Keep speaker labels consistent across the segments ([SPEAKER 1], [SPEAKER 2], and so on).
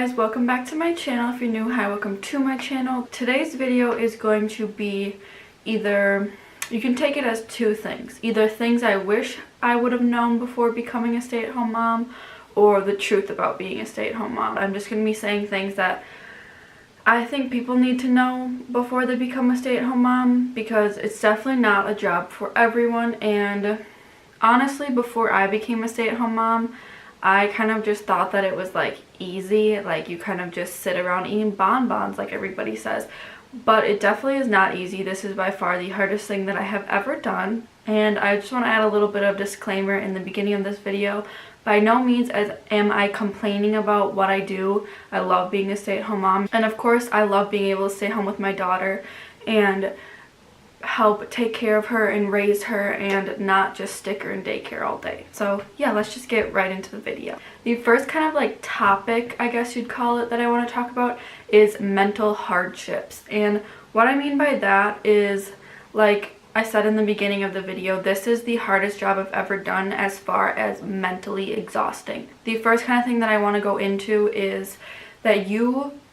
[SPEAKER 1] guys, welcome back to my channel. If you're new, hi, welcome to my channel. Today's video is going to be either, you can take it as two things, either things I wish I would have known before becoming a stay-at-home mom, or the truth about being a stay-at-home mom. I'm just going to be saying things that I think people need to know before they become a stay-at-home mom, because it's definitely not a job for everyone. And honestly, before I became a stay-at-home mom, I kind of just thought that it was like easy, like you kind of just sit around eating bonbons like everybody says, but it definitely is not easy. This is by far the hardest thing that I have ever done, and I just want to add a little bit of disclaimer in the beginning of this video. By no means am I complaining about what I do. I love being a stay-at-home mom, and of course I love being able to stay home with my daughter and help take care of her and raise her and not just stick her in daycare all day. So yeah, let's just get right into the video. The first kind of like topic, I guess you'd call it, that I want to talk about is mental hardships. And what I mean by that is, like I said in the beginning of the video, this is the hardest job I've ever done as far as mentally exhausting. The first kind of thing that I want to go into is that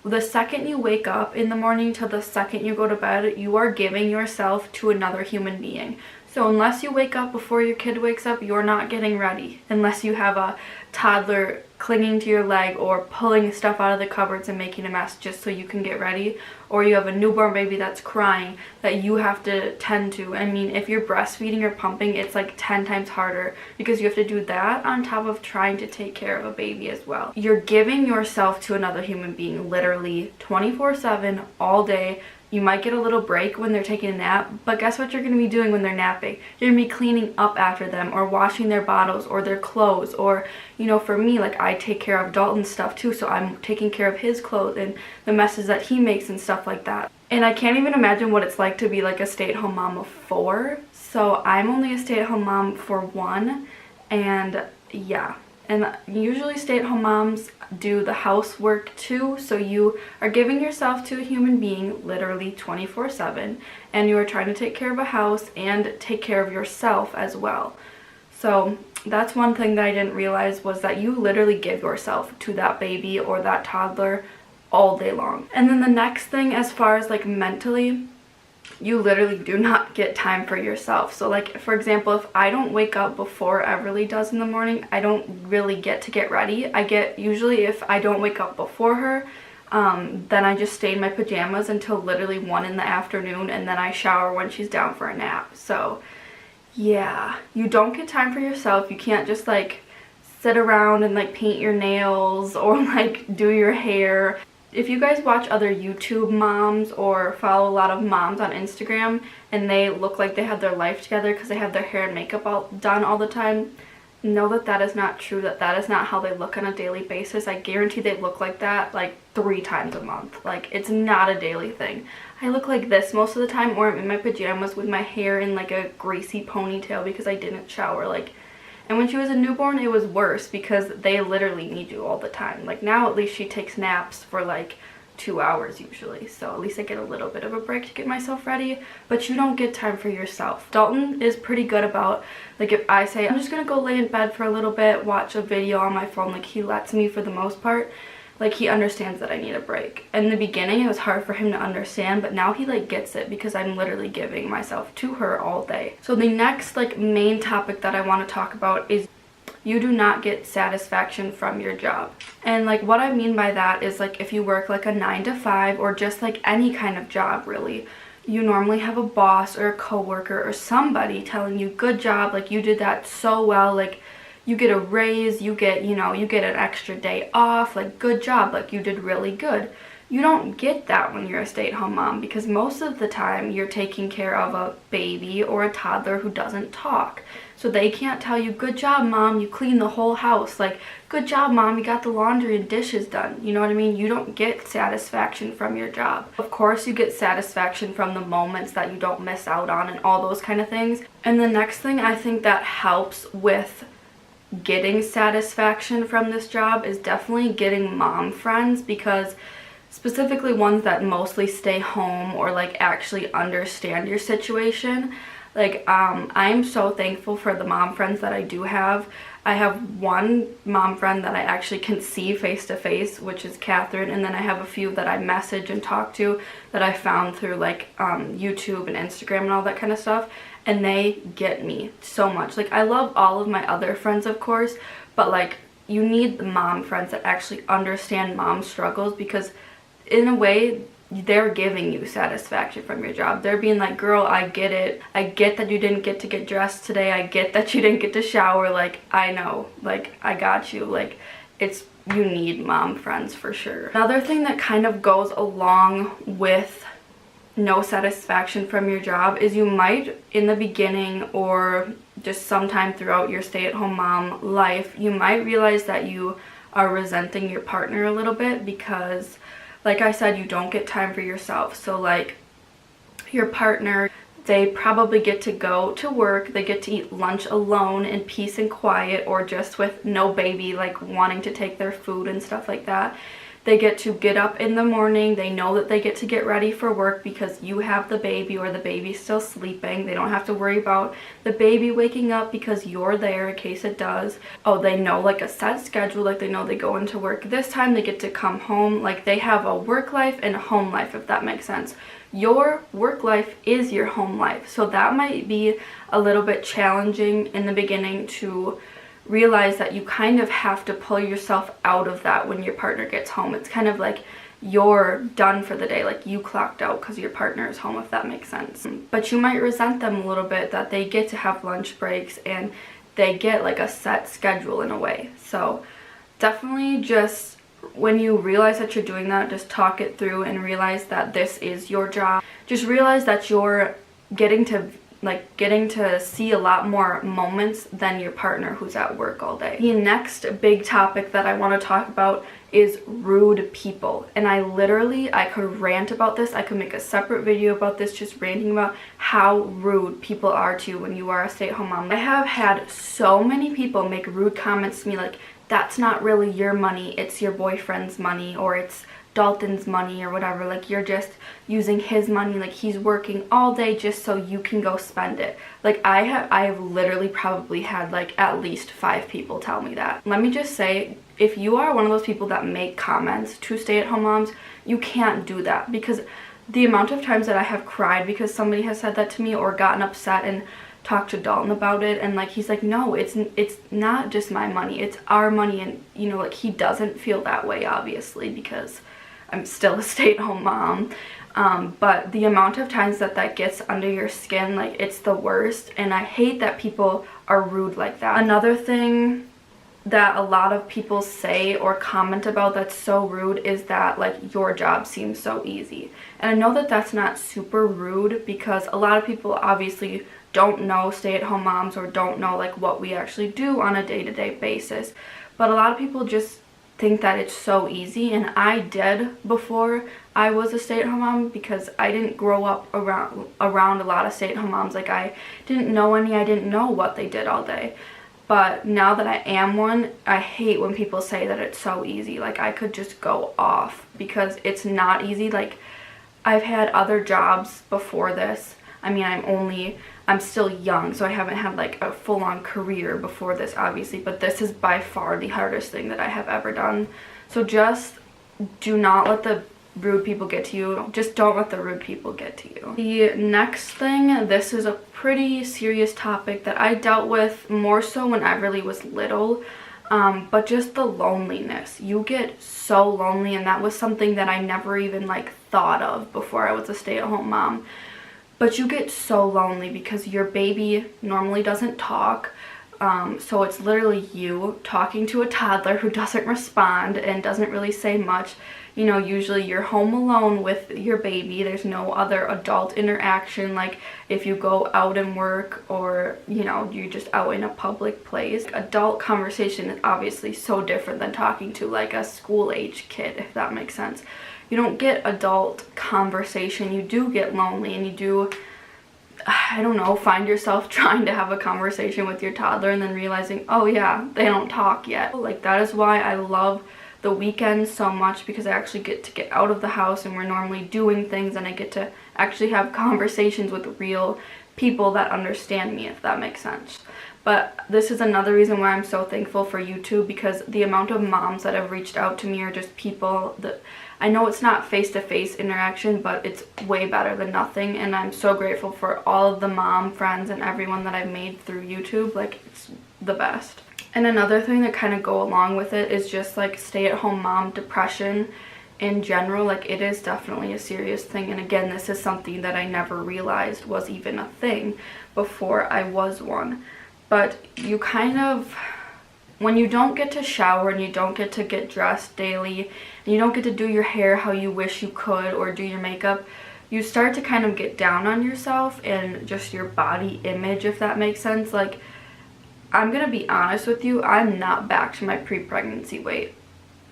[SPEAKER 1] the second you wake up in the morning till the second you go to bed, you are giving yourself to another human being. So unless you wake up before your kid wakes up, you're not getting ready. Unless you have a toddler clinging to your leg or pulling stuff out of the cupboards and making a mess just so you can get ready, or you have a newborn baby that's crying that you have to tend to. I mean, if you're breastfeeding or pumping, it's like 10 times harder because you have to do that on top of trying to take care of a baby as well. You're giving yourself to another human being literally 24/7 all day. You might get a little break when they're taking a nap, but guess what you're going to be doing when they're napping? You're going to be cleaning up after them or washing their bottles or their clothes, or, you know, for me, like I take care of Dalton's stuff too, so I'm taking care of his clothes and the messes that he makes and stuff like that. And I can't even imagine what it's like to be like a stay-at-home mom of 4. So I'm only a stay-at-home mom for 1, and yeah. And usually stay-at-home moms do the housework too, so you are giving yourself to a human being literally 24/7, and you are trying to take care of a house and take care of yourself as well. So that's one thing that I didn't realize, was that you literally give yourself to that baby or that toddler all day long. And then the next thing, as far as like mentally, you literally do not get time for yourself. So like, for example, if I don't wake up before Everly does in the morning, I don't really get to get ready. Usually if I don't wake up before her, then I just stay in my pajamas until literally 1 in the afternoon, and then I shower when she's down for a nap. So yeah, you don't get time for yourself. You can't just like sit around and like paint your nails or like do your hair. If you guys watch other YouTube moms or follow a lot of moms on Instagram and they look like they have their life together because they have their hair and makeup all done all the time, know that that is not true, that is not how they look on a daily basis. I guarantee they look like that like 3 times a month. Like, it's not a daily thing. I look like this most of the time, or I'm in my pajamas with my hair in like a greasy ponytail because I didn't shower. And when she was a newborn, it was worse because they literally need you all the time. Like now, at least she takes naps for like 2 hours usually. So at least I get a little bit of a break to get myself ready, but you don't get time for yourself. Dalton is pretty good about, like, if I say, I'm just gonna go lay in bed for a little bit, watch a video on my phone, like he lets me for the most part. Like, he understands that I need a break. In the beginning, it was hard for him to understand, but now he like gets it because I'm literally giving myself to her all day. So the next like main topic that I want to talk about is you do not get satisfaction from your job. And like what I mean by that is, like, if you work like a 9 to 5 or just like any kind of job really, you normally have a boss or a coworker or somebody telling you, good job, like you did that so well, like you get a raise, you get an extra day off, like good job, like you did really good. You don't get that when you're a stay-at-home mom, because most of the time you're taking care of a baby or a toddler who doesn't talk. So they can't tell you, good job mom, you cleaned the whole house, like good job mom, you got the laundry and dishes done. You know what I mean? You don't get satisfaction from your job. Of course you get satisfaction from the moments that you don't miss out on and all those kind of things. And the next thing I think that helps with getting satisfaction from this job is definitely getting mom friends, because specifically ones that mostly stay home or like actually understand your situation. Like I'm so thankful for the mom friends that I do have. I have one mom friend that I actually can see face to face, which is Catherine, and then I have a few that I message and talk to that I found through like YouTube and Instagram and all that kind of stuff, and they get me so much. Like, I love all of my other friends, of course, but like, you need the mom friends that actually understand mom struggles, because in a way they're giving you satisfaction from your job. They're being like, girl, I get it. I get that you didn't get to get dressed today. I get that you didn't get to shower. Like, I know, like, I got you. Like, it's, you need mom friends for sure. Another thing that kind of goes along with no satisfaction from your job is you might, in the beginning or just sometime throughout your stay-at-home mom life, you might realize that you are resenting your partner a little bit, because like I said, you don't get time for yourself. So like, your partner, they probably get to go to work, they get to eat lunch alone in peace and quiet, or just with no baby like wanting to take their food and stuff like that. They get to get up in the morning, they know that they get to get ready for work because you have the baby or the baby's still sleeping. They don't have to worry about the baby waking up because you're there in case it does. Oh, they know like a set schedule, like they know they go into work this time, they get to come home. Like, they have a work life and a home life, if that makes sense. Your work life is your home life, so that might be a little bit challenging in the beginning to realize that you kind of have to pull yourself out of that when your partner gets home. It's kind of like you're done for the day, like you clocked out because your partner is home, if that makes sense. But you might resent them a little bit that they get to have lunch breaks and they get like a set schedule in a way. So definitely, just when you realize that you're doing that, just talk it through and realize that this is your job. Just realize that you're getting to see a lot more moments than your partner who's at work all day. The next big topic that I want to talk about is rude people. And I could rant about this. I could make a separate video about this, just ranting about how rude people are to you when you are a stay-at-home mom. I have had so many people make rude comments to me like, that's not really your money, it's your boyfriend's money, or it's Dalton's money or whatever, like you're just using his money, like he's working all day just so you can go spend it. Like, I have literally probably had like at least 5 people tell me that. Let me just say, if you are one of those people that make comments to stay-at-home moms, you can't do that, because the amount of times that I have cried because somebody has said that to me, or gotten upset and talked to Dalton about it, and like he's like, no, it's not just my money, it's our money. And you know, like, he doesn't feel that way obviously because I'm still a stay-at-home mom, but the amount of times that gets under your skin, like, it's the worst, and I hate that people are rude like that. Another thing that a lot of people say or comment about that's so rude is that like your job seems so easy. And I know that that's not super rude, because a lot of people obviously don't know stay-at-home moms or don't know like what we actually do on a day-to-day basis, but a lot of people just think that it's so easy, and I did before I was a stay-at-home mom, because I didn't grow up around a lot of stay-at-home moms. Like, I didn't know any, I didn't know what they did all day. But now that I am one, I hate when people say that it's so easy. Like, I could just go off, because it's not easy. Like, I've had other jobs before this. I mean, I'm still young, so I haven't had like a full-on career before this, obviously, but this is by far the hardest thing that I have ever done. So just do not let the rude people get to you. Just don't let the rude people get to you. The next thing, this is a pretty serious topic that I dealt with more so when I really was little, but just the loneliness. You get so lonely, and that was something that I never even like thought of before I was a stay-at-home mom. But you get so lonely because your baby normally doesn't talk, so it's literally you talking to a toddler who doesn't respond and doesn't really say much. You know, usually you're home alone with your baby. There's no other adult interaction, like if you go out and work, or, you know, you're just out in a public place. Adult conversation is obviously so different than talking to like a school-age kid, if that makes sense. You don't get adult conversation. You do get lonely, and you do, I don't know, find yourself trying to have a conversation with your toddler and then realizing, oh yeah, they don't talk yet. Like, that is why I love the weekends so much, because I actually get to get out of the house and we're normally doing things, and I get to actually have conversations with real people that understand me, if that makes sense. But this is another reason why I'm so thankful for YouTube, because the amount of moms that have reached out to me are just people that, I know it's not face-to-face interaction, but it's way better than nothing, and I'm so grateful for all of the mom friends and everyone that I've made through YouTube. Like, it's the best. And another thing that kind of go along with it is just like stay-at-home mom depression in general. Like, it is definitely a serious thing, and again, this is something that I never realized was even a thing before I was one. But you kind of, when you don't get to shower and you don't get to get dressed daily and you don't get to do your hair how you wish you could or do your makeup, you start to kind of get down on yourself and just your body image, if that makes sense. Like, I'm gonna be honest with you, I'm not back to my pre-pregnancy weight,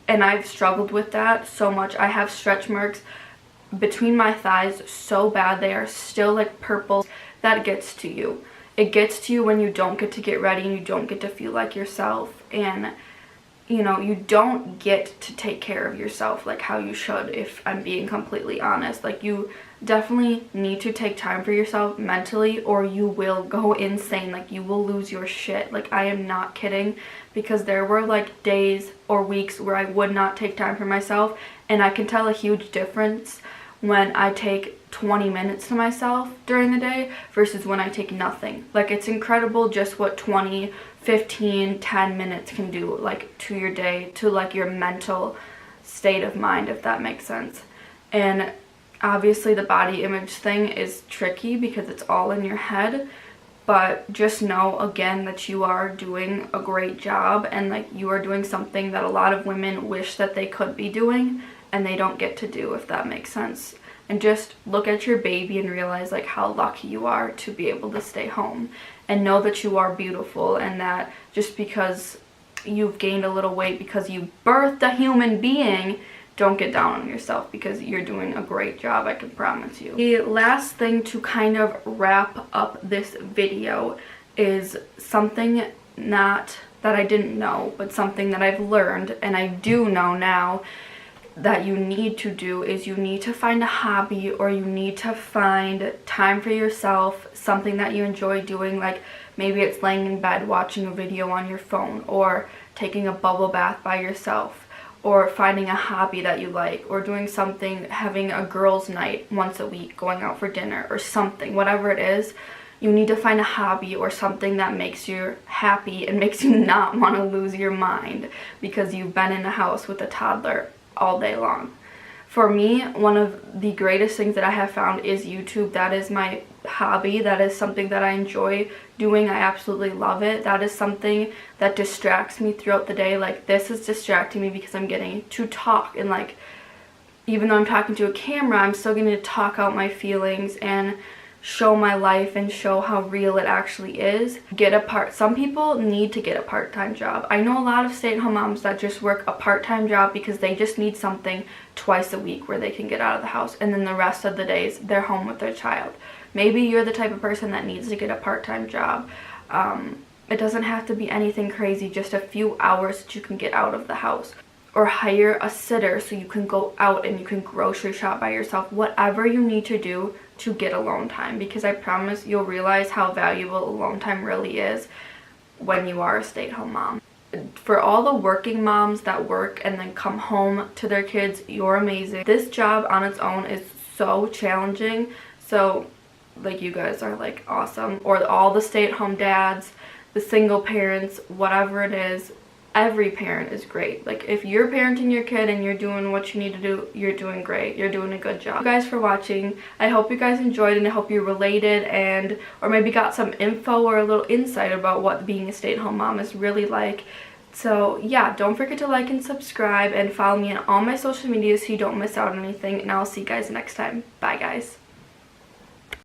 [SPEAKER 1] and I've struggled with that so much. I have stretch marks between my thighs so bad, they are still like purple. That gets to you. It gets to you when you don't get to get ready and you don't get to feel like yourself, and you know, you don't get to take care of yourself like how you should, if I'm being completely honest. Like, you definitely need to take time for yourself mentally, or you will go insane. Like, you will lose your shit. Like, I am not kidding, because there were like days or weeks where I would not take time for myself, and I can tell a huge difference when I take 20 minutes to myself during the day versus when I take nothing. Like, it's incredible just what 20, 15, 10 minutes can do, like, to your day, to like your mental state of mind, if that makes sense. And obviously the body image thing is tricky because it's all in your head, but just know again that you are doing a great job, and like, you are doing something that a lot of women wish that they could be doing and they don't get to do, if that makes sense. And just look at your baby and realize like how lucky you are to be able to stay home, and know that you are beautiful, and that just because you've gained a little weight because you birthed a human being, don't get down on yourself, because you're doing a great job, I can promise you. The last thing to kind of wrap up this video is something not that I didn't know, but something that I've learned and I do know now that you need to do, is you need to find a hobby, or you need to find time for yourself, something that you enjoy doing. Like, maybe it's laying in bed watching a video on your phone, or taking a bubble bath by yourself, or finding a hobby that you like, or doing something, having a girls' night once a week, going out for dinner or something. Whatever it is, you need to find a hobby or something that makes you happy and makes you not want to lose your mind because you've been in a house with a toddler all day long. For me, one of the greatest things that I have found is YouTube. That is my hobby. That is something that I enjoy doing. I absolutely love it. That is something that distracts me throughout the day. Like, this is distracting me because I'm getting to talk, and like, even though I'm talking to a camera, I'm still getting to talk out my feelings and show my life and show how real it actually is. Some people need to get a part-time job. I know a lot of stay-at-home moms that just work a part-time job because they just need something twice a week where they can get out of the house, and then the rest of the days they're home with their child. Maybe you're the type of person that needs to get a part-time job. It doesn't have to be anything crazy, just a few hours that you can get out of the house. Or hire a sitter so you can go out and you can grocery shop by yourself. Whatever you need to do to get alone time, because I promise you'll realize how valuable alone time really is when you are a stay-at-home mom. For all the working moms that work and then come home to their kids, you're amazing. This job on its own is so challenging, so like, you guys are like awesome. Or all the stay-at-home dads, the single parents, whatever it is, every parent is great. Like, if you're parenting your kid and you're doing what you need to do, you're doing great. You're doing a good job. Thank you guys for watching. I hope you guys enjoyed, and I hope you related, and or maybe got some info or a little insight about what being a stay-at-home mom is really like. So yeah, don't forget to like and subscribe and follow me on all my social media so you don't miss out on anything, and I'll see you guys next time. Bye guys.